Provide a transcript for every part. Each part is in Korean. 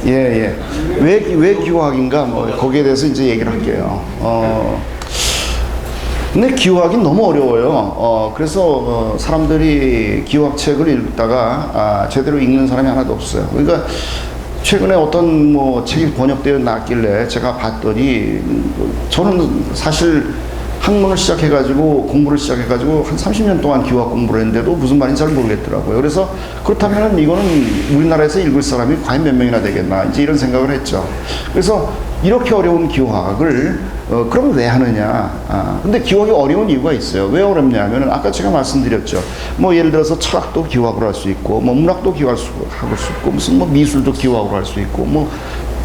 예, 예. 왜 기호학인가? 뭐, 거기에 대해서 이제 얘기를 할게요. 근데 기호학이 너무 어려워요. 그래서 사람들이 기호학 책을 읽다가 제대로 읽는 사람이 하나도 없어요. 그러니까 최근에 어떤 뭐 책이 번역되어 나왔길래 제가 봤더니 저는 사실 학문을 시작해가지고 공부를 시작해가지고 한 30년 동안 기호학 공부를 했는데도 무슨 말인지 잘 모르겠더라고요. 그래서 그렇다면 이거는 우리나라에서 읽을 사람이 과연 몇 명이나 되겠나 이제 이런 생각을 했죠. 그래서 이렇게 어려운 기호학을 그럼 왜 하느냐? 근데 기호학이 어려운 이유가 있어요. 왜 어렵냐면은 아까 제가 말씀드렸죠. 뭐 예를 들어서 철학도 기호학으로 할 수 있고, 뭐 문학도 기호학으로 할 수 있고, 무슨 뭐 미술도 기호학으로 할 수 있고, 뭐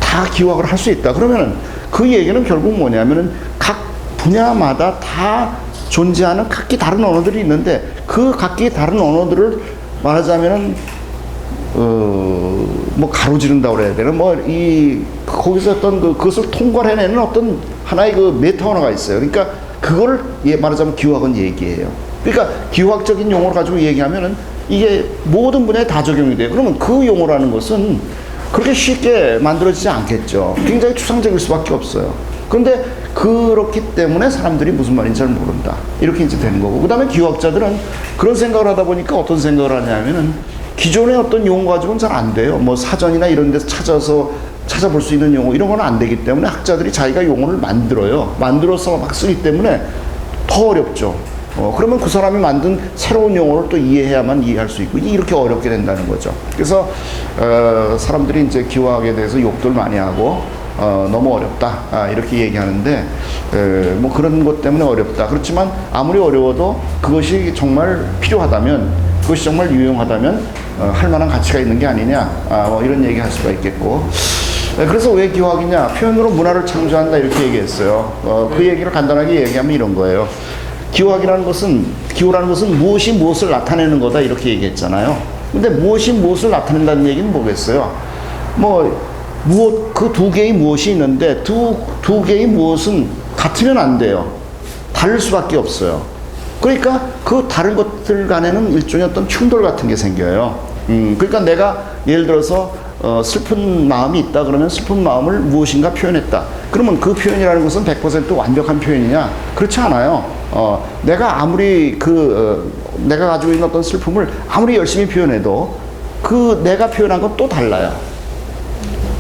다 기호학을 할 수 있다. 그러면은 그 얘기는 결국 뭐냐면은 각 분야마다 다 존재하는 각기 다른 언어들이 있는데 그 각기 다른 언어들을 말하자면은 뭐 가로지른다고 그래야 되나 거기서 어떤 그것을 통괄해내는 어떤 하나의 그 메타 언어가 있어요. 그러니까 그거를 말하자면 기호학은 얘기해요. 그러니까 기호학적인 용어를 가지고 얘기하면은 이게 모든 분야에 다 적용이 돼요. 그러면 그 용어라는 것은 그렇게 쉽게 만들어지지 않겠죠. 굉장히 추상적일 수밖에 없어요. 그런데 그렇기 때문에 사람들이 무슨 말인지 잘 모른다. 이렇게 이제 되는 거고. 그 다음에 기호학자들은 그런 생각을 하다 보니까 어떤 생각을 하냐면은 기존의 어떤 용어 가지고는 잘 안 돼요. 뭐 사전이나 이런 데서 찾아볼 수 있는 용어 이런 건 안 되기 때문에 학자들이 자기가 용어를 만들어요. 만들어서 막 쓰기 때문에 더 어렵죠. 그러면 그 사람이 만든 새로운 용어를 또 이해해야만 이해할 수 있고 이렇게 어렵게 된다는 거죠. 그래서 사람들이 이제 기호학에 대해서 욕들 많이 하고 너무 어렵다 이렇게 얘기하는데 뭐 그런 것 때문에 어렵다. 그렇지만 아무리 어려워도 그것이 정말 필요하다면 그것이 정말 유용하다면 할 만한 가치가 있는 게 아니냐 뭐 이런 얘기 할 수가 있겠고. 그래서 왜 기호학이냐? 표현으로 문화를 창조한다 이렇게 얘기했어요. 그 얘기를 간단하게 얘기하면 이런 거예요. 기호라는 것은 무엇이 무엇을 나타내는 거다 이렇게 얘기했잖아요. 근데 무엇이 무엇을 나타낸다는 얘기는 뭐겠어요? 그 두 개의 무엇이 있는데 두 개의 무엇은 같으면 안 돼요. 다를 수밖에 없어요. 그러니까 그 다른 것들 간에는 일종의 어떤 충돌 같은 게 생겨요. 그러니까 내가 예를 들어서 슬픈 마음이 있다 그러면 슬픈 마음을 무엇인가 표현했다. 그러면 그 표현이라는 것은 100% 완벽한 표현이냐? 그렇지 않아요. 내가 아무리 내가 가지고 있는 어떤 슬픔을 아무리 열심히 표현해도 내가 표현한 건 또 달라요.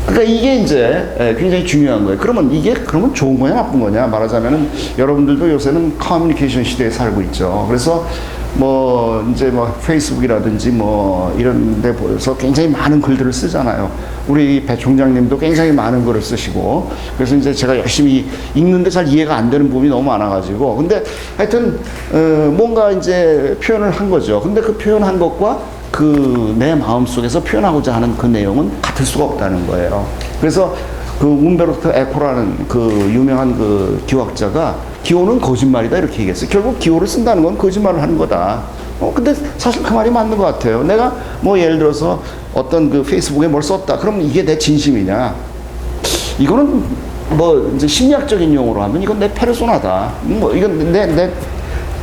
그러니까 이게 이제 굉장히 중요한 거예요. 그러면 좋은 거냐 나쁜 거냐 말하자면은 여러분들도 요새는 커뮤니케이션 시대에 살고 있죠. 그래서 이제 페이스북이라든지 이런 데 보여서 굉장히 많은 글들을 쓰잖아요. 우리 배 총장님도 굉장히 많은 글을 쓰시고, 그래서 이제 제가 열심히 읽는데 잘 이해가 안 되는 부분이 너무 많아가지고, 근데 하여튼, 뭔가 이제 표현을 한 거죠. 근데 그 표현한 것과 내 마음 속에서 표현하고자 하는 그 내용은 같을 수가 없다는 거예요. 그래서 움베르토 에코라는 유명한 기호학자가 기호는 거짓말이다 이렇게 얘기했어요. 결국 기호를 쓴다는 건 거짓말을 하는 거다. 근데 사실 그 말이 맞는 것 같아요. 내가 예를 들어서 어떤 페이스북에 뭘 썼다. 그럼 이게 내 진심이냐? 이거는 이제 심리학적인 용어로 하면 이건 내 페르소나다. 이건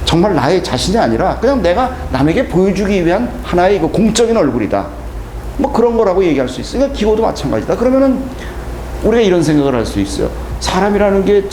정말 나의 자신이 아니라 그냥 내가 남에게 보여주기 위한 하나의 공적인 얼굴이다. 그런 거라고 얘기할 수 있어요. 그러니까 기호도 마찬가지다. 그러면은 우리가 이런 생각을 할 수 있어요. 사람이라는 게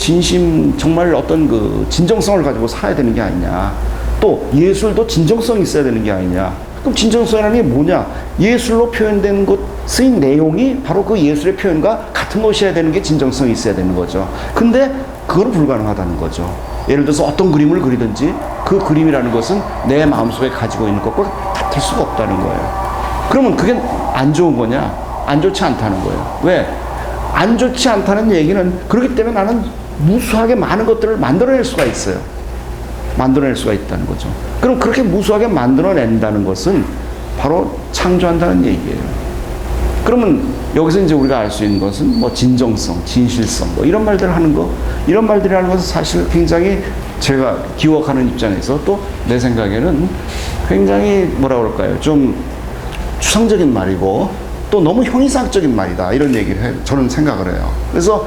정말 어떤 진정성을 가지고 살아야 되는 게 아니냐. 또 예술도 진정성이 있어야 되는 게 아니냐. 그럼 진정성이라는 게 뭐냐? 예술로 표현된 쓰인 내용이 바로 그 예술의 표현과 같은 것이어야 되는 게 진정성이 있어야 되는 거죠. 근데 그건 불가능하다는 거죠. 예를 들어서 어떤 그림을 그리든지 그 그림이라는 것은 내 마음속에 가지고 있는 것과 같을 수가 없다는 거예요. 그러면 그게 안 좋은 거냐? 안 좋지 않다는 거예요. 왜? 안 좋지 않다는 얘기는 그렇기 때문에 나는 무수하게 많은 것들을 만들어낼 수가 있어요. 만들어낼 수가 있다는 거죠. 그럼 그렇게 무수하게 만들어낸다는 것은 바로 창조한다는 얘기예요. 그러면 여기서 이제 우리가 알 수 있는 것은 진정성, 진실성, 이런 말들을 하는 거, 이런 말들이 하는 것은 사실 굉장히 제가 기억하는 입장에서 또 내 생각에는 굉장히 뭐라 그럴까요? 좀 추상적인 말이고 또 너무 형이상학적인 말이다. 이런 얘기를 저는 생각을 해요. 그래서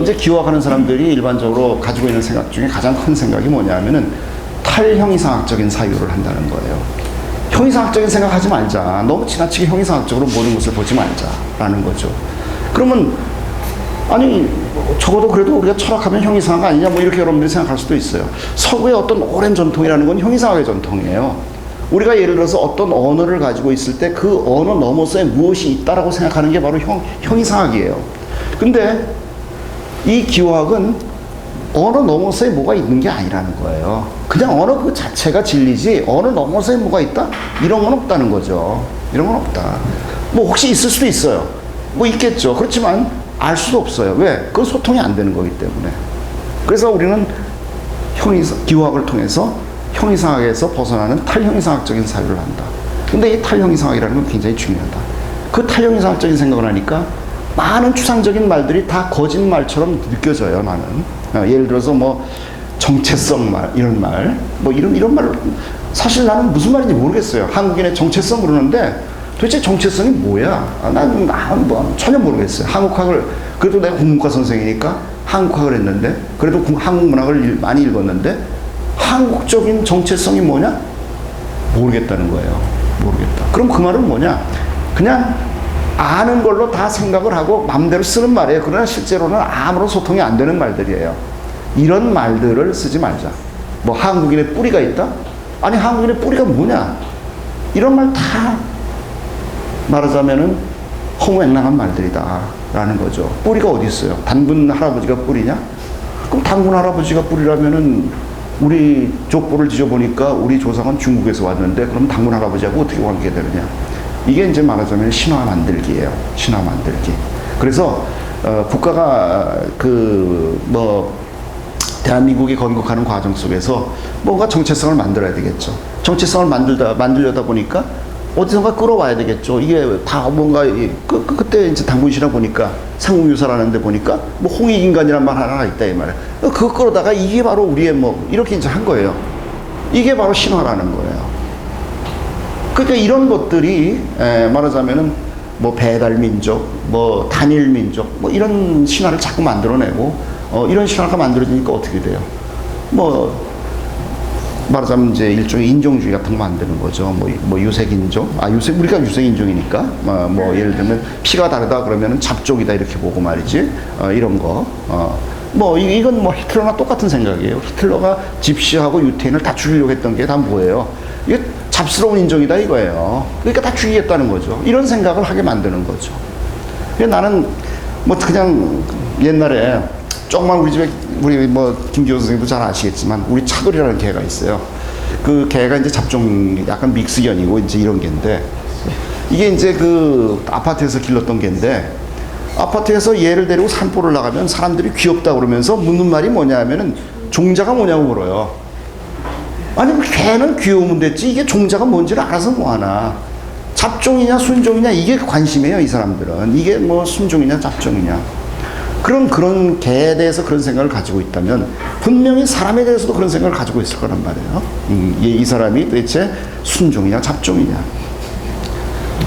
이제 기호학하는 사람들이 일반적으로 가지고 있는 생각 중에 가장 큰 생각이 뭐냐면은 탈형이상학적인 사유를 한다는 거예요. 형이상학적인 생각하지 말자. 너무 지나치게 형이상학적으로 모든 것을 보지 말자라는 거죠. 그러면 아니 적어도 그래도 우리가 철학하면 형이상학 아니냐 뭐 이렇게 여러분들이 생각할 수도 있어요. 서구의 어떤 오랜 전통이라는 건 형이상학의 전통이에요. 우리가 예를 들어서 어떤 언어를 가지고 있을 때 그 언어 넘어서에 무엇이 있다라고 생각하는 게 바로 형이상학이에요. 근데 이 기호학은 언어 넘어서에 뭐가 있는 게 아니라는 거예요. 그냥 언어 그 자체가 진리지 언어 넘어서에 뭐가 있다? 이런 건 없다는 거죠. 이런 건 없다. 뭐 혹시 있을 수도 있어요. 뭐 있겠죠. 그렇지만 알 수도 없어요. 왜? 그건 소통이 안 되는 거기 때문에. 그래서 우리는 기호학을 통해서 형이상학에서 벗어나는 탈형이상학적인 사유를 한다. 근데 이 탈형이상학이라는 건 굉장히 중요하다. 그 탈형이상학적인 생각을 하니까 많은 추상적인 말들이 다 거짓말처럼 느껴져요, 나는. 예를 들어서 뭐 정체성 말, 이런 말, 뭐 이런 말, 사실 나는 무슨 말인지 모르겠어요. 한국인의 정체성 그러는데 도대체 정체성이 뭐야? 난 뭐 전혀 모르겠어요. 한국학을, 그래도 내가 국문과 선생이니까 한국학을 했는데, 그래도 한국 문학을 많이 읽었는데, 한국적인 정체성이 뭐냐? 모르겠다는 거예요. 모르겠다. 그럼 그 말은 뭐냐? 그냥 아는 걸로 다 생각을 하고 마음대로 쓰는 말이에요. 그러나 실제로는 아무런 소통이 안 되는 말들이에요. 이런 말들을 쓰지 말자. 뭐 한국인의 뿌리가 있다? 아니 한국인의 뿌리가 뭐냐? 이런 말 다 말하자면은 허무맹랑한 말들이다 라는 거죠. 뿌리가 어디 있어요? 단군 할아버지가 뿌리냐? 그럼 단군 할아버지가 뿌리라면은 우리 족보를 뒤져보니까 우리 조상은 중국에서 왔는데 그럼 단군 할아버지하고 어떻게 관계되느냐? 이게 이제 말하자면 신화 만들기예요. 신화 만들기. 그래서 국가가 대한민국이 건국하는 과정 속에서 뭔가 정체성을 만들어야 되겠죠. 정체성을 만들려다 보니까 어디선가 끌어와야 되겠죠. 이게 다 뭔가 그때 이제 당군시라 보니까 상국유사라는 데 보니까 뭐 홍익인간이란 말 하나가 있다 이 말이에요. 그거 끌어다가 이게 바로 우리의 뭐 이렇게 이제 한 거예요. 이게 바로 신화라는 거예요. 그러니까 이런 것들이 말하자면은 뭐 배달민족, 뭐 단일민족, 뭐 이런 신화를 자꾸 만들어내고 이런 신화가 만들어지니까 어떻게 돼요? 뭐 말하자면 이제 일종의 인종주의 같은 거 만드는 거죠. 뭐 유색인종, 우리가 유색인종이니까 뭐 예를 들면 피가 다르다 그러면은 잡족이다 이렇게 보고 말이지. 이런 거. 뭐 이건 뭐 히틀러나 똑같은 생각이에요. 히틀러가 집시하고 유태인을 다 죽이려고 했던 게 다 뭐예요? 이게 잡스러운 인종이다 이거예요. 그러니까 다 죽이겠다는 거죠. 이런 생각을 하게 만드는 거죠. 나는 뭐 그냥 옛날에 조그만 우리 집에 우리 뭐 김기호 선생님도 잘 아시겠지만 우리 차돌이라는 개가 있어요. 그 개가 이제 잡종 약간 믹스견이고 이제 이런 개인데 이게 이제 그 아파트에서 길렀던 개인데 아파트에서 얘를 데리고 산보를 나가면 사람들이 귀엽다 그러면서 묻는 말이 뭐냐 하면은 종자가 뭐냐고 물어요. 아니 개는 귀여우면 됐지 이게 종자가 뭔지를 알아서 뭐하나. 잡종이냐 순종이냐 이게 관심이에요 이 사람들은. 이게 뭐 순종이냐 잡종이냐. 그런 개에 대해서 그런 생각을 가지고 있다면 분명히 사람에 대해서도 그런 생각을 가지고 있을 거란 말이에요. 이 사람이 도대체 순종이냐 잡종이냐.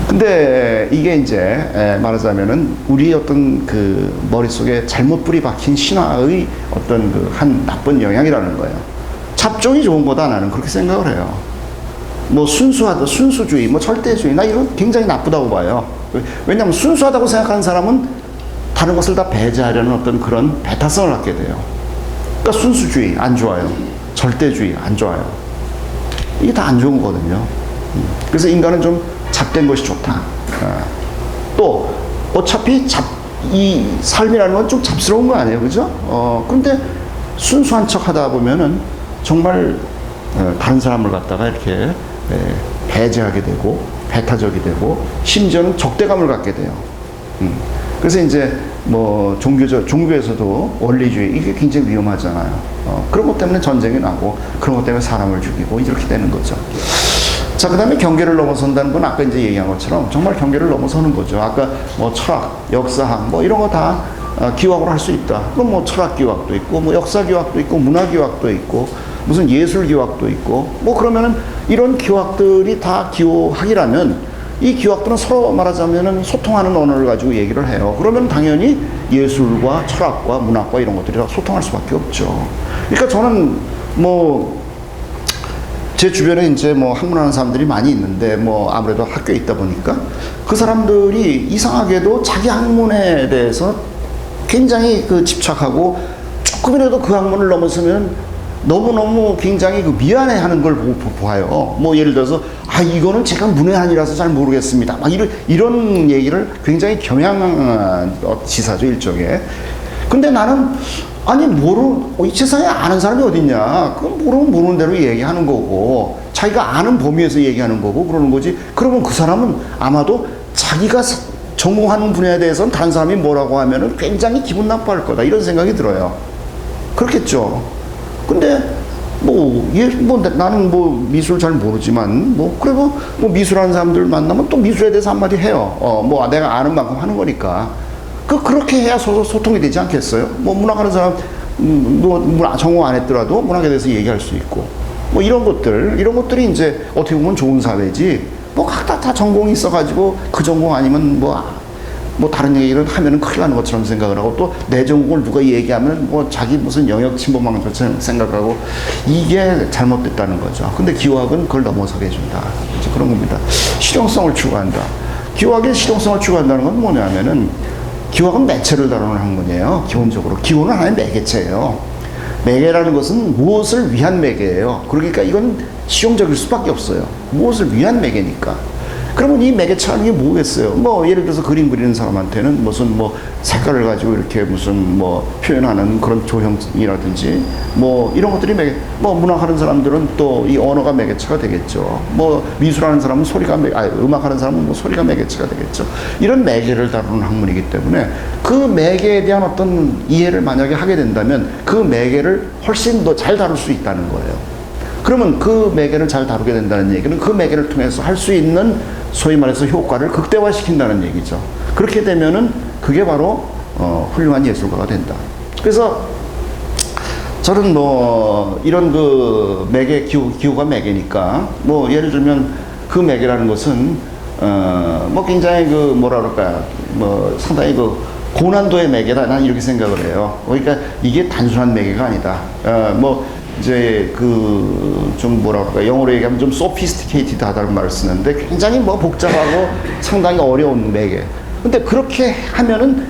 근데 이게 이제 말하자면은 우리 어떤 그 머릿속에 잘못 뿌리 박힌 신화의 어떤 그 한 나쁜 영향이라는 거예요. 잡종이 좋은 거다 나는 그렇게 생각을 해요. 뭐 순수주의, 뭐 절대주의 나 이런 굉장히 나쁘다고 봐요. 왜냐하면 순수하다고 생각하는 사람은 다른 것을 다 배제하려는 어떤 그런 배타성을 갖게 돼요. 그러니까 순수주의 안 좋아요. 절대주의 안 좋아요. 이게 다 안 좋은 거거든요. 그래서 인간은 좀 잡된 것이 좋다. 또 어차피 이 삶이라는 건 좀 잡스러운 거 아니에요, 그죠? 근데 순수한 척 하다 보면은 정말 다른 사람을 갖다가 이렇게 배제하게 되고 배타적이 되고 심지어는 적대감을 갖게 돼요. 그래서 이제 뭐 종교에서도 원리주의 이게 굉장히 위험하잖아요. 그런 것 때문에 전쟁이 나고 그런 것 때문에 사람을 죽이고 이렇게 되는 거죠. 자, 그 다음에 경계를 넘어선다는 건 아까 이제 얘기한 것처럼 정말 경계를 넘어서는 거죠. 아까 뭐 철학, 역사학 뭐 이런 거 다 기호학으로 할 수 있다. 그럼 뭐 철학 기호학도 있고 뭐 역사 기호학도 있고 문화 기호학도 있고 무슨 예술 기호학도 있고 뭐 그러면은 이런 기호학들이 다 기호학이라면 이 기호학들은 서로 말하자면은 소통하는 언어를 가지고 얘기를 해요. 그러면 당연히 예술과 철학과 문학과 이런 것들이 다 소통할 수밖에 없죠. 그러니까 저는 뭐 제 주변에 이제 뭐 학문하는 사람들이 많이 있는데 뭐 아무래도 학교에 있다 보니까 그 사람들이 이상하게도 자기 학문에 대해서 굉장히 그 집착하고 조금이라도 그 학문을 넘어서면 너무너무 굉장히 그 미안해하는 걸 보아요. 뭐 예를 들어서 이거는 제가 문외한이라서 잘 모르겠습니다. 막 이런 얘기를 굉장히 경향지사죠, 일종의. 근데 나는 이 세상에 아는 사람이 어딨냐. 모르는 대로 얘기하는 거고, 자기가 아는 범위에서 얘기하는 거고, 그러는 거지. 그러면 그 사람은 아마도 자기가 전공하는 분야에 대해서는 다른 사람이 뭐라고 하면은 굉장히 기분 나빠할 거다. 이런 생각이 들어요. 그렇겠죠. 근데, 나는 미술 잘 모르지만, 그리고 미술하는 사람들 만나면 또 미술에 대해서 한마디 해요. 내가 아는 만큼 하는 거니까. 그렇게 해야 소통이 되지 않겠어요? 문학하는 사람, 전공 안 했더라도 문학에 대해서 얘기할 수 있고. 이런 것들이 이제 어떻게 보면 좋은 사회지. 각자 다 전공이 있어가지고 그 전공 아니면 다른 얘기를 하면은 큰일 나는 것처럼 생각을 하고 또 내 전공을 누가 얘기하면 자기 무슨 영역 침범한 것처럼 생각하고 이게 잘못됐다는 거죠. 근데 기호학은 그걸 넘어서게 해준다. 이제 그런 겁니다. 실용성을 추구한다. 기호학의 실용성을 추구한다는 건 뭐냐면은 기호학은 매체를 다루는 학문이에요. 기본적으로. 기호는 하나의 매개체예요. 매개라는 것은 무엇을 위한 매개예요. 그러니까 이건 실용적일 수밖에 없어요. 무엇을 위한 매개니까. 그러면 이 매개체라는 게 뭐겠어요? 예를 들어서 그림 그리는 사람한테는 무슨 색깔을 가지고 이렇게 무슨 표현하는 그런 조형이라든지 이런 것들이 문학하는 사람들은 또 이 언어가 매개체가 되겠죠. 미술하는 사람은 음악하는 사람은 소리가 매개체가 되겠죠. 이런 매개를 다루는 학문이기 때문에 그 매개에 대한 어떤 이해를 만약에 하게 된다면 그 매개를 훨씬 더 잘 다룰 수 있다는 거예요. 그러면 그 매개를 잘 다루게 된다는 얘기는 그 매개를 통해서 할 수 있는 소위 말해서 효과를 극대화시킨다는 얘기죠. 그렇게 되면은 그게 바로 훌륭한 예술가가 된다. 그래서 저는 이런 그 매개 기호가 매개니까 예를 들면 그 매개라는 것은 굉장히 상당히 고난도의 매개다. 난 이렇게 생각을 해요. 그러니까 이게 단순한 매개가 아니다. 이제 영어로 얘기하면 좀 sophisticated하다는 말을 쓰는데 굉장히 복잡하고 상당히 어려운 매개. 근데 그렇게 하면은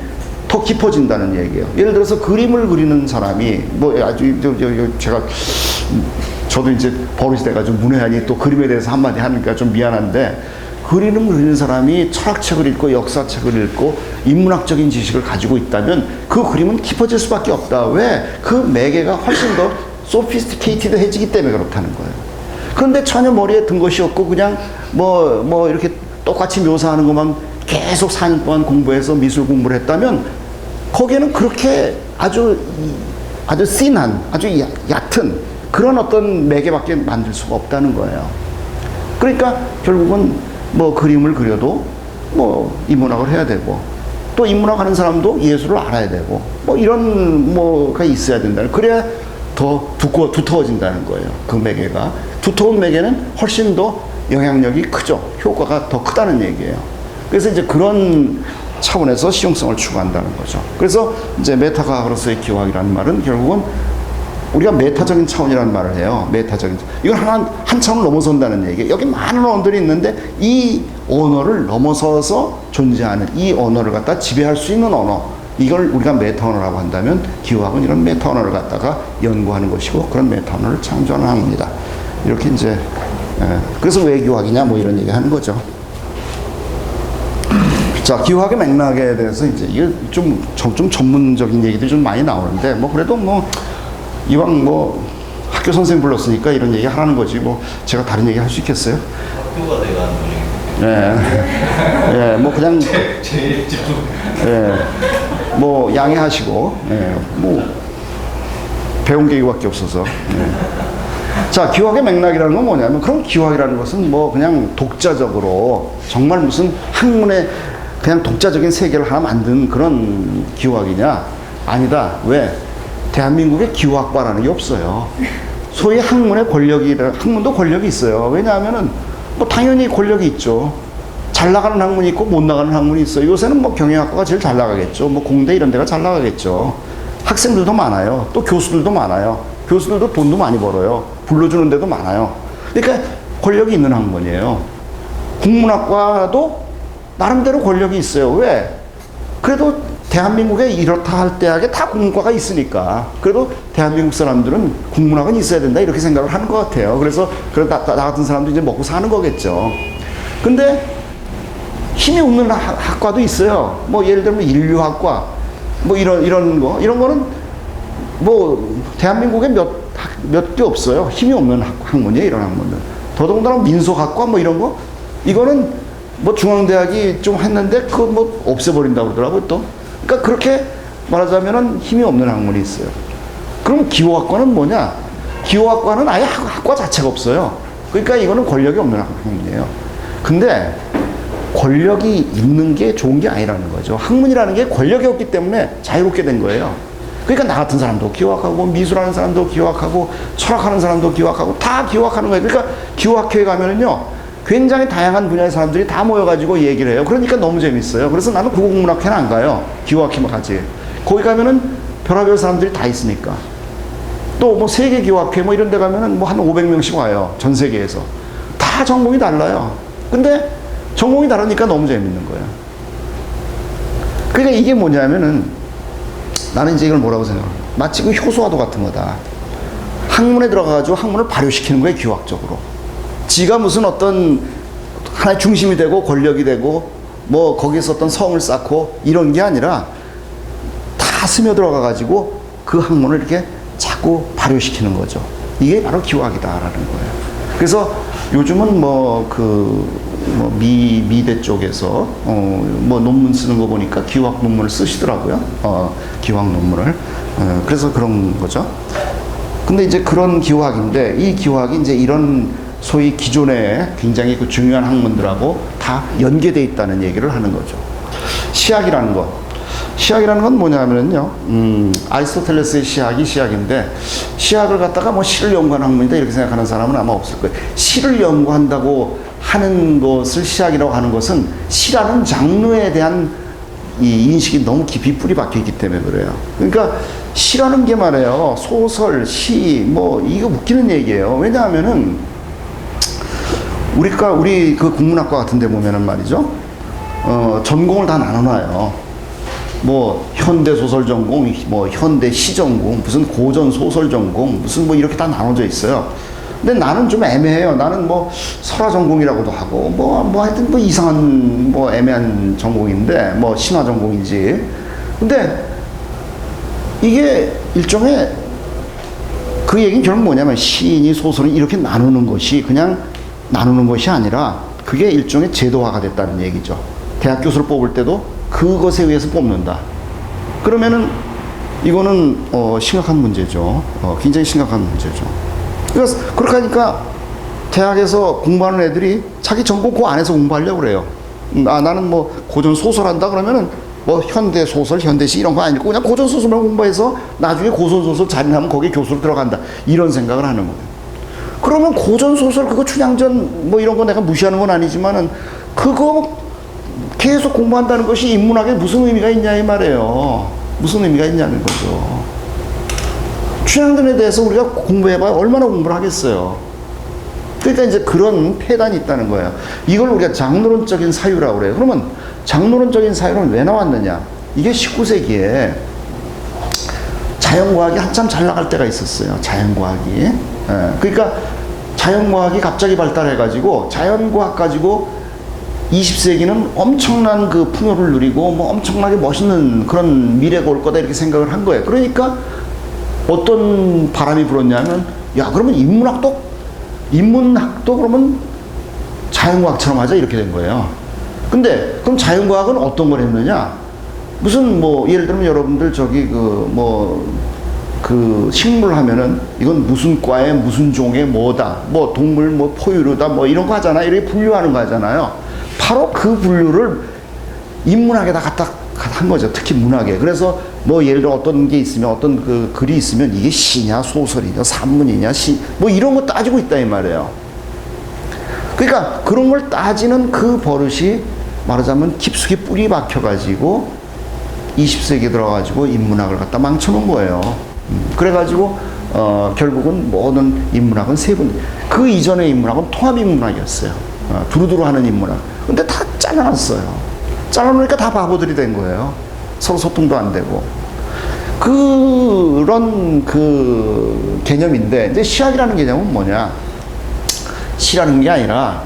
더 깊어진다는 얘기예요. 예를 들어서 그림을 그리는 사람이 저도 이제 버릇이 돼가지고 문외한이 또 그림에 대해서 한마디 하니까 좀 미안한데 그림을 그리는 사람이 철학책을 읽고 역사책을 읽고 인문학적인 지식을 가지고 있다면 그 그림은 깊어질 수밖에 없다. 왜? 그 매개가 훨씬 더 sophisticated해지기 때문에 그렇다는 거예요. 그런데 전혀 머리에 든 것이 없고 그냥 이렇게 똑같이 묘사하는 것만 계속 4년 동안 공부해서 미술 공부를 했다면 거기에는 그렇게 아주 씬한, 아주 얕은 그런 어떤 매개밖에 만들 수가 없다는 거예요. 그러니까 결국은 그림을 그려도 인문학을 해야 되고 또 인문학 하는 사람도 예술을 알아야 되고 이런 가 있어야 된다. 그래야 더 두터워진다는 거예요. 그 매개가. 두터운 매개는 훨씬 더 영향력이 크죠. 효과가 더 크다는 얘기예요. 그래서 이제 그런 차원에서 실용성을 추구한다는 거죠. 그래서 이제 메타과학으로서의 기호학이라는 말은 결국은 우리가 메타적인 차원이라는 말을 해요. 메타적인. 이건 한 차원을 넘어선다는 얘기예요. 여기 많은 언어들이 있는데 이 언어를 넘어서서 존재하는 이 언어를 갖다 지배할 수 있는 언어. 이걸 우리가 메타 언어라고 한다면 기호학은 이런 메타 언어를 갖다가 연구하는 것이고 그런 메타 언어를 창조하는 학문이다. 이렇게 이제 그래서 왜 기호학이냐 이런 얘기 하는 거죠. 자, 기호학의 맥락에 대해서 이제 이게 좀 전문적인 얘기들이 좀 많이 나오는데 그래도 이왕 학교 선생님 불렀으니까 이런 얘기 하라는 거지 제가 다른 얘기 할 수 있겠어요? 학교가 돼가는 예, 그냥 제일 집중. 양해하시고 배운 게 이거밖에 없어서. 자, 기호학의 맥락이라는 건 뭐냐면 그럼 기호학이라는 것은 그냥 독자적으로 정말 무슨 학문의 그냥 독자적인 세계를 하나 만든 그런 기호학이냐? 아니다. 왜? 대한민국에 기호학과라는 게 없어요. 소위 학문도 권력이 있어요. 왜냐하면은 당연히 권력이 있죠. 잘 나가는 학문이 있고 못 나가는 학문이 있어요. 요새는 경영학과가 제일 잘 나가겠죠. 공대 이런 데가 잘 나가겠죠. 학생들도 많아요. 또 교수들도 많아요. 교수들도 돈도 많이 벌어요. 불러주는 데도 많아요. 그러니까 권력이 있는 학문이에요. 국문학과도 나름대로 권력이 있어요. 왜? 그래도 대한민국에 이렇다 할 대학에 다 국문과가 있으니까 그래도 대한민국 사람들은 국문학은 있어야 된다 이렇게 생각을 하는 것 같아요. 그래서 나 같은 사람도 이제 먹고 사는 거겠죠. 근데 힘이 없는 학과도 있어요. 뭐 예를 들면 인류학과 뭐 이런 거는 뭐 대한민국에 몇 개 없어요. 힘이 없는 학문이에요. 이런 학문은. 더더군다나 민속학과 뭐 이런 거 이거는 뭐 중앙대학이 좀 했는데 그거 뭐 없애버린다고 그러더라고요 또. 그러니까 그렇게 말하자면은 힘이 없는 학문이 있어요. 그럼 기호학과는 뭐냐? 기호학과는 아예 학과 자체가 없어요. 그러니까 이거는 권력이 없는 학문이에요. 근데 권력이 있는 게 좋은 게 아니라는 거죠. 학문이라는 게 권력이 없기 때문에 자유롭게 된 거예요. 그러니까 나 같은 사람도 기호학하고 미술하는 사람도 기호학하고 철학하는 사람도 기호학하고 다 기호학하는 거예요. 그러니까 기호학회에 가면은요. 굉장히 다양한 분야의 사람들이 다 모여가지고 얘기를 해요. 그러니까 너무 재밌어요. 그래서 나는 국어국문학회는 안 가요. 기호학회만 가지. 거기 가면은 별의별 사람들이 다 있으니까. 또 뭐 세계기호학회 뭐 이런 데 가면은 뭐 한 500명씩 와요. 전 세계에서. 다 전공이 달라요. 근데 전공이 다르니까 너무 재밌는 거예요. 그러니까 이게 뭐냐면은 나는 이제 이걸 뭐라고 생각해요. 마치 그 효소화도 같은 거다. 학문에 들어가가지고 학문을 발효시키는 거예요. 기호학적으로. 지가 무슨 어떤 하나의 중심이 되고 권력이 되고 뭐 거기서 어떤 성을 쌓고 이런 게 아니라 다 스며들어가 가지고 그 학문을 이렇게 자꾸 발효시키는 거죠. 이게 바로 기호학이다라는 거예요. 그래서 요즘은 미대 쪽에서 뭐 논문 쓰는 거 보니까 기호학 논문을 쓰시더라고요. 기호학 논문을. 그래서 그런 거죠. 근데 이제 그런 기호학인데 이 기호학이 이제 이런 소위 기존의 굉장히 그 중요한 학문들하고 다 연계되어 있다는 얘기를 하는 거죠. 시학이라는 것. 시학이라는 건 뭐냐면요. 아리스토텔레스의 시학이 시학인데 시학을 갖다가 뭐 시를 연구하는 학문이다 이렇게 생각하는 사람은 아마 없을 거예요. 시를 연구한다고 하는 것을 시학이라고 하는 것은 시라는 장르에 대한 이 인식이 너무 깊이 뿌리 박혀 있기 때문에 그래요. 그러니까 시라는 게 말이에요. 소설, 시, 뭐 이거 웃기는 얘기예요. 왜냐하면은 우리 그 국문학과 같은 데 보면은 말이죠. 전공을 다 나눠놔요. 뭐 현대 소설 전공, 뭐 현대 시 전공, 무슨 고전 소설 전공, 무슨 뭐 이렇게 다 나눠져 있어요. 근데 나는 좀 애매해요. 나는 뭐 설화 전공이라고도 하고 뭐 하여튼 뭐 이상한 뭐 애매한 전공인데 뭐 신화 전공인지. 근데 이게 일종의 그 얘기는 결국 뭐냐면 시인이 소설을 이렇게 나누는 것이 그냥 나누는 것이 아니라 그게 일종의 제도화가 됐다는 얘기죠. 대학 교수를 뽑을 때도 그것에 의해서 뽑는다. 그러면은 이거는 심각한 문제죠. 굉장히 심각한 문제죠. 그래서 그렇게 하니까 대학에서 공부하는 애들이 자기 전공 그 안에서 공부하려고 그래요. 나는 뭐 고전 소설 한다 그러면은 뭐 현대 소설, 현대시 이런 거 안 읽고 그냥 고전 소설만 공부해서 나중에 고전 소설 자리나면 거기 교수로 들어간다. 이런 생각을 하는 거예요. 그러면 고전 소설 그거 춘향전 뭐 이런 거 내가 무시하는 건 아니지만은 그거 계속 공부한다는 것이 인문학에 무슨 의미가 있냐 이 말이에요. 무슨 의미가 있냐는 거죠. 춘향전에 대해서 우리가 공부해봐야 얼마나 공부를 하겠어요. 그러니까 이제 그런 폐단이 있다는 거예요. 이걸 우리가 장로론적인 사유라고 그래요. 그러면 장로론적인 사유는 왜 나왔느냐? 이게 19세기에 자연과학이 한참 잘 나갈 때가 있었어요. 자연과학이. 그러니까 자연과학이 갑자기 발달해가지고 자연과학 가지고 20세기는 엄청난 그 풍요를 누리고 뭐 엄청나게 멋있는 그런 미래가 올 거다 이렇게 생각을 한 거예요. 그러니까 어떤 바람이 불었냐면 야 그러면 인문학도 그러면 자연과학처럼 하자 이렇게 된 거예요. 근데 그럼 자연과학은 어떤 걸 했느냐? 무슨 뭐 예를 들면 여러분들 저기 그 식물 하면은 이건 무슨 과에 무슨 종의 뭐다 뭐 동물 뭐 포유류다 뭐 이런 거 하잖아요. 이렇게 분류하는 거 하잖아요. 바로 그 분류를 인문학에다 갖다 한 거죠. 특히 문학에. 그래서 뭐 예를 들어 어떤 게 있으면 어떤 그 글이 있으면 이게 시냐 소설이냐 산문이냐 뭐 이런 거 따지고 있다 이 말이에요. 그러니까 그런 걸 따지는 그 버릇이 말하자면 깊숙이 뿌리 박혀가지고 20세기에 들어가지고 인문학을 갖다 망쳐놓은 거예요. 그래가지고 결국은 모든 인문학은 세분. 그 이전의 인문학은 통합인문학이었어요. 두루두루 하는 인문학. 근데 다 잘라놨어요. 잘라놓으니까 다 바보들이 된 거예요. 서로 소통도 안 되고. 그런 그 개념인데, 이제 시학이라는 개념은 뭐냐? 시라는 게 아니라,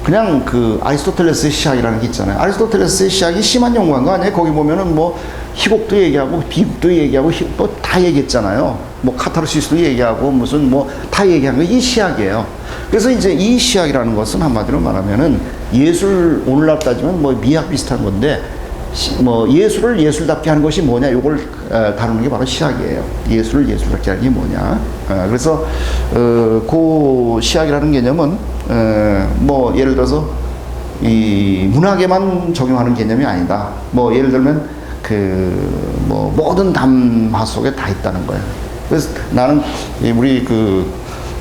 그냥 그 아리스토텔레스의 시학이라는 게 있잖아요. 아리스토텔레스의 시학이 심한 연구한 거 아니에요? 거기 보면은 뭐 희곡도 얘기하고 비극도 얘기하고 뭐 다 얘기했잖아요. 뭐 카타르시스도 얘기하고 무슨 뭐 다 얘기한 거 이 시학이에요. 그래서 이제 이 시학이라는 것은 한마디로 말하면은 예술, 오늘날 따지면 뭐 미학 비슷한 건데, 뭐 예술을 예술답게 하는 것이 뭐냐, 이걸 다루는 게 바로 시학이에요. 예술을 예술답게 하는 게 뭐냐. 그래서 그 시학이라는 개념은 뭐 예를 들어서 이 문학에만 적용하는 개념이 아니다. 뭐 예를 들면 그 뭐 모든 담화 속에 다 있다는 거예요. 그래서 나는 우리 그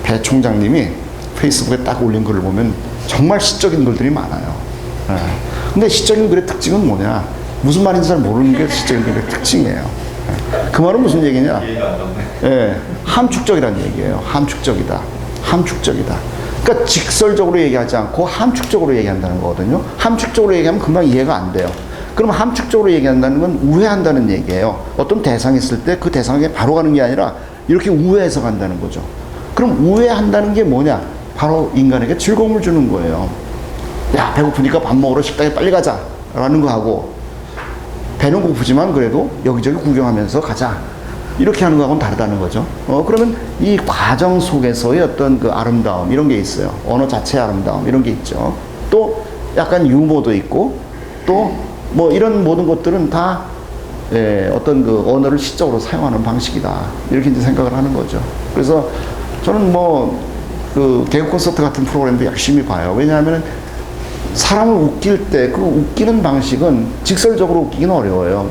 배 총장님이 페이스북에 딱 올린 글을 보면 정말 시적인 글들이 많아요. 근데 시적인 글의 특징은 뭐냐? 무슨 말인지 잘 모르는 게 시적인 글의 특징이에요. 그 말은 무슨 얘기냐? 예, 함축적이라는 얘기예요. 함축적이다. 함축적이다. 그러니까 직설적으로 얘기하지 않고 함축적으로 얘기한다는 거거든요. 함축적으로 얘기하면 금방 이해가 안 돼요. 그럼 함축적으로 얘기한다는 건 우회한다는 얘기예요. 어떤 대상이 있을 때 그 대상에게 바로 가는 게 아니라 이렇게 우회해서 간다는 거죠. 그럼 우회한다는 게 뭐냐? 바로 인간에게 즐거움을 주는 거예요. 야, 배고프니까 밥 먹으러 식당에 빨리 가자 라는 거 하고, 배는 고프지만 그래도 여기저기 구경하면서 가자, 이렇게 하는 거하고는 다르다는 거죠. 그러면 이 과정 속에서의 어떤 그 아름다움, 이런 게 있어요. 언어 자체의 아름다움, 이런 게 있죠. 또 약간 유머도 있고, 또 뭐 이런 모든 것들은 다 어떤 그 언어를 시적으로 사용하는 방식이다, 이렇게 이제 생각을 하는 거죠. 그래서 저는 뭐 그 개그 콘서트 같은 프로그램도 열심히 봐요. 왜냐하면 사람을 웃길 때 그 웃기는 방식은 직설적으로 웃기긴 어려워요.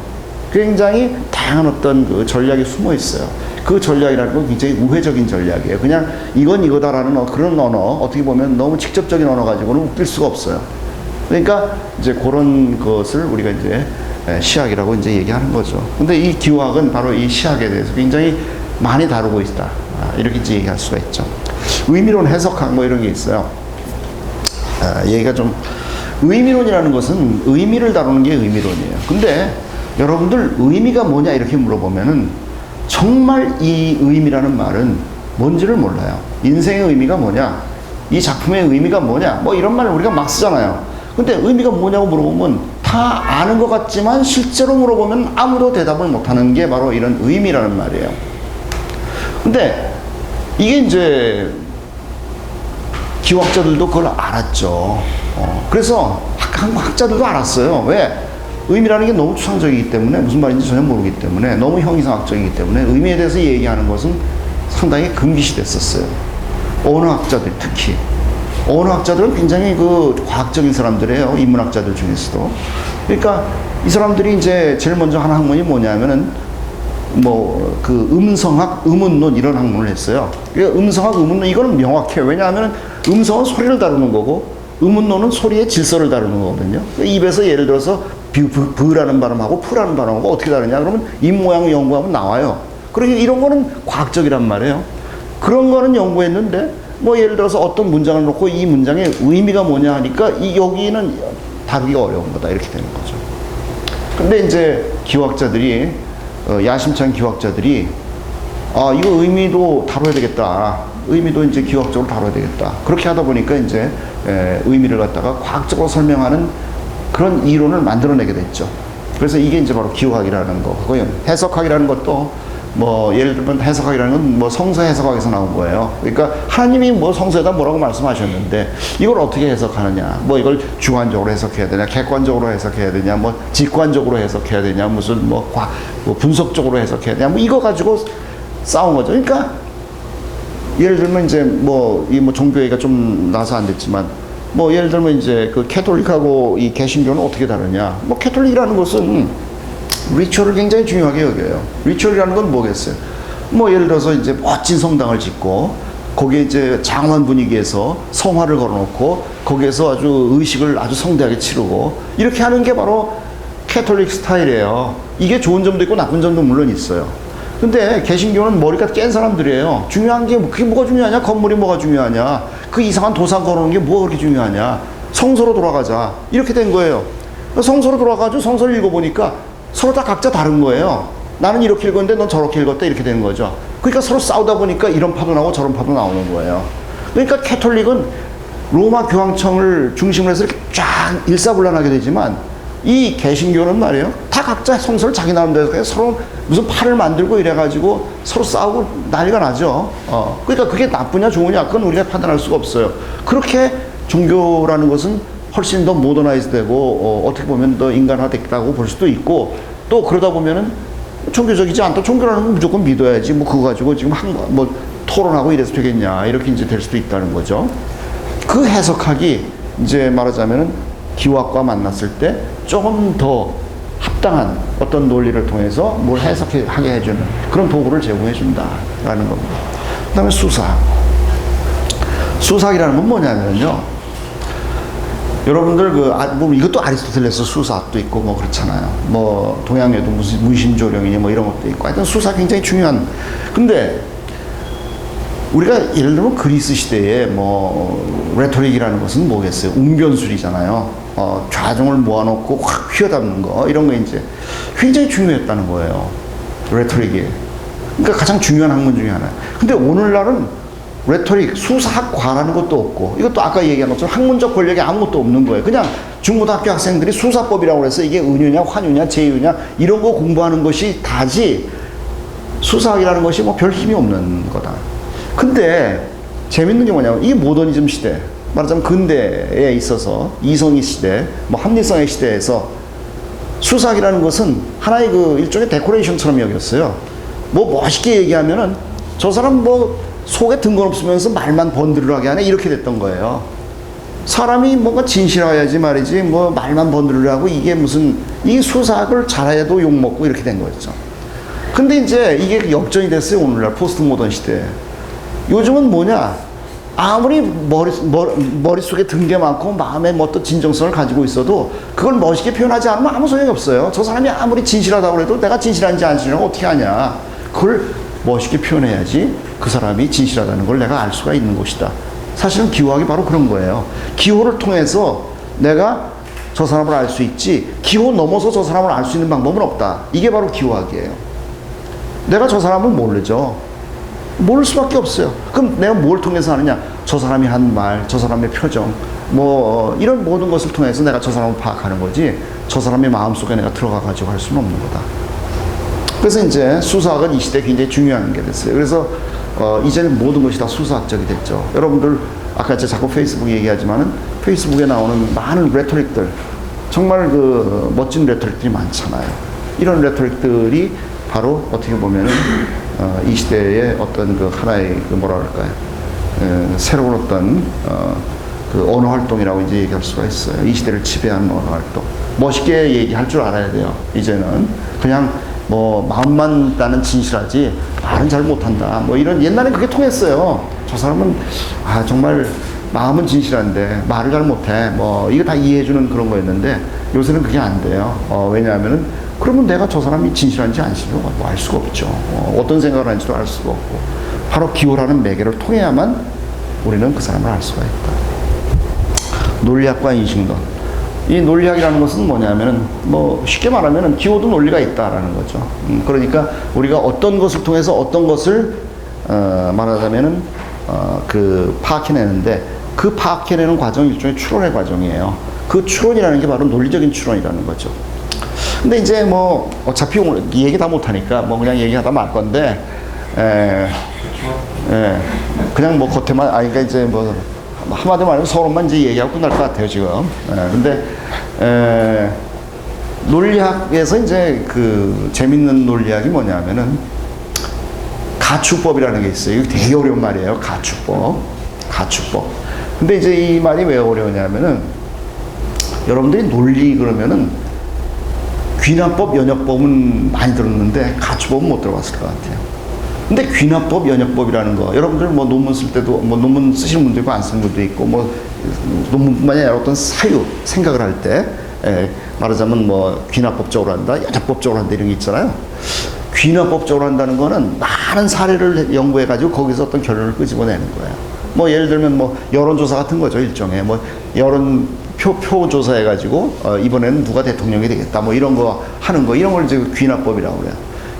굉장히 다양한 어떤 그 전략이 숨어 있어요. 그 전략이라는 건 굉장히 우회적인 전략이에요. 그냥 이건 이거다라는 그런 언어, 어떻게 보면 너무 직접적인 언어 가지고는 웃길 수가 없어요. 그러니까 이제 그런 것을 우리가 이제 시학이라고 이제 얘기하는 거죠. 근데 이 기호학은 바로 이 시학에 대해서 굉장히 많이 다루고 있다, 이렇게 이제 얘기할 수가 있죠. 의미론 해석학 뭐 이런 게 있어요. 얘기가 좀, 의미론이라는 것은 의미를 다루는 게 의미론이에요. 근데 여러분들 의미가 뭐냐 이렇게 물어보면은 정말 이 의미라는 말은 뭔지를 몰라요. 인생의 의미가 뭐냐, 이 작품의 의미가 뭐냐, 뭐 이런 말을 우리가 막 쓰잖아요. 근데 의미가 뭐냐고 물어보면 다 아는 것 같지만 실제로 물어보면 아무도 대답을 못하는 게 바로 이런 의미라는 말이에요. 근데 이게 이제 기호학자들도 그걸 알았죠. 그래서 학자들도 알았어요. 왜? 의미라는 게 너무 추상적이기 때문에, 무슨 말인지 전혀 모르기 때문에, 너무 형이상학적이기 때문에 의미에 대해서 얘기하는 것은 상당히 금기시 됐었어요. 언어학자들 특히. 언어학자들은 굉장히 그 과학적인 사람들이에요. 인문학자들 중에서도. 그러니까 이 사람들이 이제 제일 먼저 하는 학문이 뭐냐면은 뭐 그 음성학, 음운론 이런 학문을 했어요. 그러니까 음성학, 음운론 이거는 명확해요. 왜냐하면 음성은 소리를 다루는 거고, 음운론은 소리의 질서를 다루는 거거든요. 입에서 예를 들어서 브라는 발음하고 푸라는 발음하고 어떻게 다르냐 그러면 입 모양을 연구하면 나와요. 그러니까 이런 거는 과학적이란 말이에요. 그런 거는 연구했는데 뭐 예를 들어서 어떤 문장을 놓고 이 문장의 의미가 뭐냐 하니까 여기는 다루기가 어려운 거다, 이렇게 되는 거죠. 근데 이제 기호학자들이, 야심찬 기호학자들이 이거 의미도 다뤄야 되겠다, 의미도 이제 기호학적으로 다뤄야 되겠다, 그렇게 하다 보니까 이제 의미를 갖다가 과학적으로 설명하는 그런 이론을 만들어내게 됐죠. 그래서 이게 이제 바로 기호학이라는 거고요. 해석학이라는 것도 뭐 예를 들면 해석학이라는 건 뭐 성서 해석학에서 나온 거예요. 그러니까 하나님이 뭐 성서에다 뭐라고 말씀하셨는데 이걸 어떻게 해석하느냐, 뭐 이걸 주관적으로 해석해야 되냐, 객관적으로 해석해야 되냐, 뭐 직관적으로 해석해야 되냐, 무슨 뭐 분석적으로 해석해야 되냐, 뭐 이거 가지고 싸운 거죠. 그러니까 예를 들면 이제 뭐 이 뭐 종교 얘기가 좀 나서 안 됐지만, 뭐 예를 들면 이제 그 캐톨릭하고 이 개신교는 어떻게 다르냐, 뭐 캐톨릭이라는 것은 리추얼을 굉장히 중요하게 여겨요. 리추얼이라는 건 뭐겠어요? 뭐 예를 들어서 이제 멋진 성당을 짓고 거기에 이제 장엄한 분위기에서 성화를 걸어놓고 거기에서 아주 의식을 아주 성대하게 치르고 이렇게 하는 게 바로 캐톨릭 스타일이에요. 이게 좋은 점도 있고 나쁜 점도 물론 있어요. 근데 개신교는 머리가 깬 사람들이에요. 중요한 게 그게 뭐가 중요하냐? 건물이 뭐가 중요하냐? 그 이상한 도상 걸어놓은 게 뭐가 그렇게 중요하냐? 성서로 돌아가자. 이렇게 된 거예요. 성서로 돌아가지고 성서를 읽어보니까 서로 다 각자 다른 거예요. 나는 이렇게 읽었는데 넌 저렇게 읽었다 이렇게 되는 거죠. 그러니까 서로 싸우다 보니까 이런 파도 나오고 저런 파도 나오는 거예요. 그러니까 캐톨릭은 로마 교황청을 중심으로 해서 이렇게 쫙 일사불란하게 되지만 이 개신교는 말이에요. 다 각자 성서를 자기 나름대로 서로 무슨 팔을 만들고 이래가지고 서로 싸우고 난리가 나죠. 그러니까 그게 나쁘냐 좋으냐 그건 우리가 판단할 수가 없어요. 그렇게 종교라는 것은 훨씬 더 모더나이즈 되고 어떻게 보면 더 인간화됐다고 볼 수도 있고 또 그러다 보면은 종교적이지 않다. 종교라는 건 무조건 믿어야지. 뭐 그거 가지고 지금 뭐 토론하고 이래서 되겠냐 이렇게 이제 될 수도 있다는 거죠. 그 해석하기 이제 말하자면은 기와과 만났을 때 조금 더 합당한 어떤 논리를 통해서 뭘 해석하게 해주는 그런 도구를 제공해 준다라는 겁니다. 그 다음에 수사. 수사학이라는 건 뭐냐면요. 여러분들 뭐 이것도 아리스토텔레스 수사학도 있고 뭐 그렇잖아요. 뭐 동양에도 무슨 문심조령이니 뭐 이런 것도 있고 하여튼 수사 굉장히 중요한. 근데 우리가 예를 들면 그리스 시대에 뭐 레토릭이라는 것은 뭐겠어요? 웅변술이잖아요. 좌종을 모아놓고 확 휘어잡는 거 이런 거 이제 굉장히 중요했다는 거예요. 레토릭이. 그러니까 가장 중요한 학문 중에 하나. 근데 오늘날은 레토릭, 수사학과라는 것도 없고 이것도 아까 얘기한 것처럼 학문적 권력이 아무것도 없는 거예요. 그냥 중고등학교 학생들이 수사법이라고 해서 이게 은유냐 환유냐 제유냐 이런 거 공부하는 것이 다지 수사학이라는 것이 뭐 별 힘이 없는 거다. 근데 재밌는 게 뭐냐면 이 모더니즘 시대 말하자면 근대에 있어서 이성의 시대 뭐 합리성의 시대에서 수사학이라는 것은 하나의 그 일종의 데코레이션처럼 여겼어요. 뭐 멋있게 얘기하면은 저 사람 뭐 속에 든건 없으면서 말만 번드르르하게 하네 이렇게 됐던 거예요. 사람이 뭔가 진실해야지 말이지 뭐 말만 번드르르하고 이게 무슨 이 수사학을 잘해도 욕먹고 이렇게 된 거였죠. 근데 이제 이게 역전이 됐어요. 오늘날 포스트 모던 시대에. 요즘은 뭐냐 아무리 머릿속에 든 게 많고 마음에 뭐 또 진정성을 가지고 있어도 그걸 멋있게 표현하지 않으면 아무 소용이 없어요. 저 사람이 아무리 진실하다고 해도 내가 진실한지 안 진실한지 어떻게 아냐. 그걸 멋있게 표현해야지 그 사람이 진실하다는 걸 내가 알 수가 있는 것이다. 사실은 기호학이 바로 그런 거예요. 기호를 통해서 내가 저 사람을 알 수 있지 기호 넘어서 저 사람을 알 수 있는 방법은 없다. 이게 바로 기호학이에요. 내가 저 사람을 모르죠. 모를 수밖에 없어요. 그럼 내가 뭘 통해서 아느냐? 저 사람이 한 말, 저 사람의 표정, 뭐 이런 모든 것을 통해서 내가 저 사람을 파악하는 거지 저 사람의 마음속에 내가 들어가 가지고 할 수는 없는 거다. 그래서 이제 수사학은 이 시대에 굉장히 중요한 게 됐어요. 그래서 이제는 모든 것이 다 수사학적이 됐죠. 여러분들 아까 제가 자꾸 페이스북 얘기하지만은 페이스북에 나오는 많은 레토릭들 정말 그 멋진 레토릭들이 많잖아요. 이런 레토릭들이 바로 어떻게 보면은 이 시대의 어떤 그 하나의 그 뭐라 그럴까요? 새로운 어떤 그 언어 활동이라고 이제 얘기할 수가 있어요. 이 시대를 지배하는 언어 활동. 멋있게 얘기할 줄 알아야 돼요. 이제는 그냥 뭐 마음만 나는 진실하지 말은 잘 못한다. 뭐 이런 옛날에 그게 통했어요. 저 사람은 정말 마음은 진실한데 말을 잘 못해. 뭐 이거 다 이해해주는 그런 거였는데 요새는 그게 안 돼요. 왜냐하면은 그러면 내가 저 사람이 진실한지 안실한지 알 수가 없죠. 어떤 생각을 하는지도 알 수가 없고 바로 기호라는 매개를 통해야만 우리는 그 사람을 알 수가 있다. 논리학과 인식론. 이 논리학이라는 것은 뭐냐면은 뭐 쉽게 말하면은 기호도 논리가 있다라는 거죠. 그러니까 우리가 어떤 것을 통해서 어떤 것을 말하자면은 그 파악해내는데 그 파악해내는 과정이 일종의 추론의 과정이에요. 그 추론이라는 게 바로 논리적인 추론이라는 거죠. 근데 이제 뭐 어차피 오늘 얘기 다 못하니까 뭐 그냥 얘기하다 말 건데 그냥 뭐 겉에만 그러니까 이제 뭐 한마디로 말하면 서로만 이제 얘기하고 끝날 것 같아요 지금. 근데 논리학에서 이제 그 재밌는 논리학이 뭐냐면은 가축법이라는 게 있어요. 이거 되게 어려운 말이에요. 가축법. 근데 이제 이 말이 왜 어려우냐면은 여러분들이 논리 그러면은 귀납법, 연역법은 많이 들었는데 가축법은 못 들어봤을 것 같아요. 근데 귀납법, 연역법이라는 거 여러분들 뭐 논문 쓸 때도 뭐 논문 쓰시는 분도 있고 안 쓰는 분도 있고 뭐 논문뿐만이 아니라 어떤 사유 생각을 할 때 말하자면 뭐 귀납법적으로 한다, 연역법적으로 한다 이런 게 있잖아요. 귀납법적으로 한다는 거는 많은 사례를 연구해가지고 거기서 어떤 결론을 끄집어내는 거예요. 뭐 예를 들면 뭐 여론조사 같은 거죠, 일종의. 뭐 여론 표 조사해가지고 이번에는 누가 대통령이 되겠다 뭐 이런 거 하는 거, 이런 걸 이제 귀납법이라고 그래요.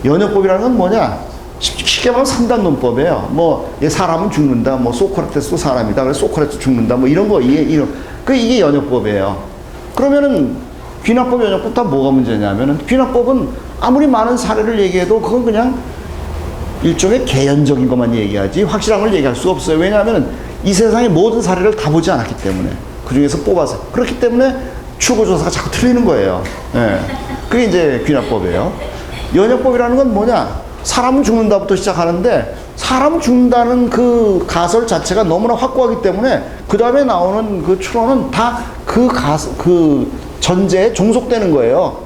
연역법이라는 건 뭐냐? 쉽게 말하면 3단 논법이에요. 뭐 사람은 죽는다, 뭐 소크라테스도 사람이다, 그래서 소크라테스 죽는다, 뭐 이런 거, 이게 연역법이에요. 그러면은 귀납법, 연역법 다 뭐가 문제냐면은, 귀납법은 아무리 많은 사례를 얘기해도 그건 그냥 일종의 개연적인 것만 얘기하지 확실한 걸 얘기할 수가 없어요. 왜냐하면 이 세상의 모든 사례를 다 보지 않았기 때문에, 그 중에서 뽑아서. 그렇기 때문에 추구조사가 자꾸 틀리는 거예요. 예. 그게 이제 귀납법이에요. 연역법이라는 건 뭐냐? 사람은 죽는다부터 시작하는데, 사람 죽는다는 그 가설 자체가 너무나 확고하기 때문에 그 다음에 나오는 그 추론은 다 그 전제에 종속되는 거예요.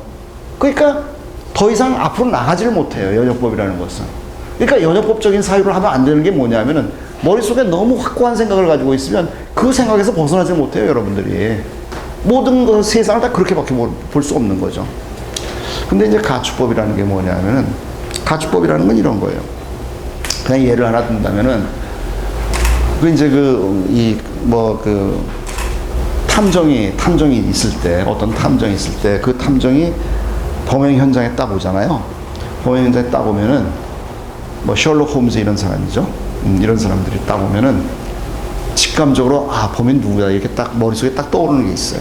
그러니까 더 이상 앞으로 나가지를 못해요, 연역법이라는 것은. 그러니까 연역법적인 사유를 하면 안 되는 게 뭐냐면은, 머릿속에 너무 확고한 생각을 가지고 있으면 그 생각에서 벗어나지 못해요, 여러분들이. 모든 그 세상을 다 그렇게밖에 볼 수 없는 거죠. 근데 이제 가축법이라는 게 뭐냐면은, 가축법이라는 건 이런 거예요. 그냥 예를 하나 든다면은, 탐정이 있을 때, 어떤 탐정이 있을 때, 그 탐정이 범행 현장에 딱 오잖아요. 범행 현장에 딱 오면은, 뭐 셜록 홈즈 이런 사람이죠. 이런 사람들이 딱 오면은 직감적으로 범인 누구야 이렇게 딱 머릿속에 딱 떠오르는 게 있어요.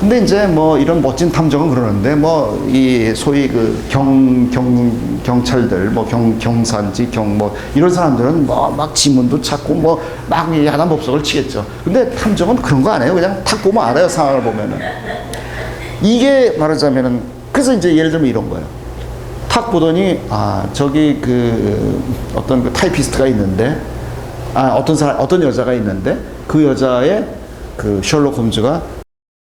근데 이제 뭐 이런 멋진 탐정은 그러는데, 뭐 이 소위 그 경찰들, 뭐 경산지 뭐 이런 사람들은 뭐 막 지문도 찾고 뭐 막 야단 법석을 치겠죠. 근데 탐정은 그런 거 안 해요. 그냥 탁 보면 알아요, 상황을 보면은. 이게 말하자면은, 그래서 이제 예를 들면 이런 거예요. 탁 보더니 저기 그 어떤 그 타이피스트가 있는데, 어떤 여자가 있는데, 그 여자의 그 셜록 홈즈가